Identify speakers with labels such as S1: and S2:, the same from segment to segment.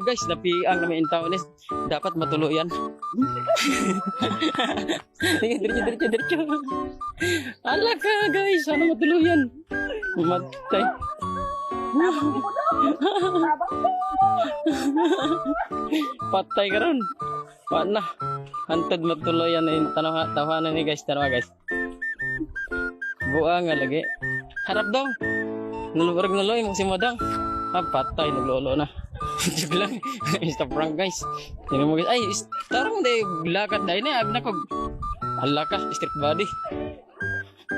S1: guys, napiang namin yung taon dapat matuluyan. Sige, diretso. Ala ka guys, sana matuluyan. Matay. Patay ka ron. Paano? Hantad matuluyan na yung tawanan ni guys. Tara guys. Buang nga lagi. Harap dong. Nulubarag nuloy mong si Madang. Patay, naglolo na. Joke lang. Stop prank guys. Hindi mo guys. Ay, tarong day lakad dahil na. Agna ko. Hala ka, street body.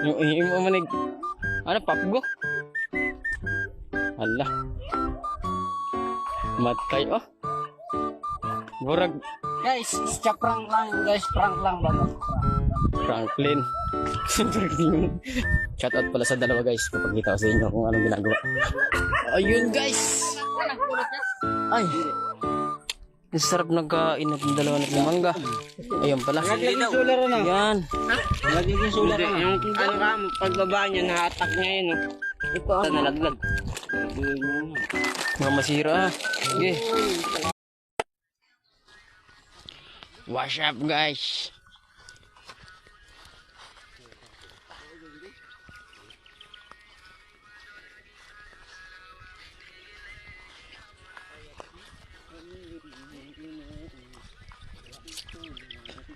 S1: Yung mo manig. Ano, papgo? Hala. Matay, oh. Burag.
S2: Guys, prank lang guys, prank lang ba?
S1: Franklin. Shout out pala sa dalawa guys kapag kita ko sa inyo kung anong ginagawa. Ayun guys. Ay. Ang sarap nagkain ng dalawa ng mangga. Ayun pala.
S2: Nagiging sular na.
S1: Yan.
S2: Nagiging sular na.
S3: Yung ano ka, pagbaba niya, na-attack niya yun.
S2: Ito
S3: Ito, nalaglag.
S1: Mga masira. Sige. What's up guys?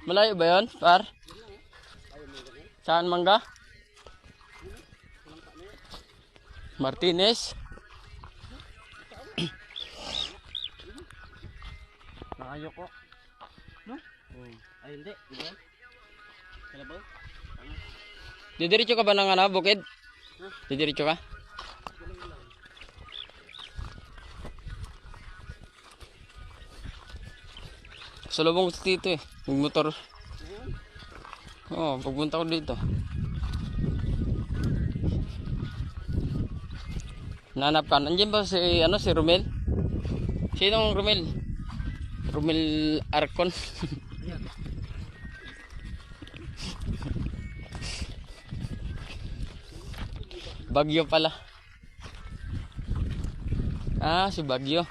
S1: Malayo ba yun, par? Saan mangga? Martinez?
S2: Nakayo ko. No? Ay hindi, diba? Kalabaw?
S1: Didiretso ka ba ng ano, bukid? Didiretso ka? Salubong ko dito eh. Magmotor. Oo, pagpunta ko dito. Nanap ka. Nandiyan ba si, si Romel? Sinong Romel? Romel Arcon. Bagyo pala. Ah, si Bagyo.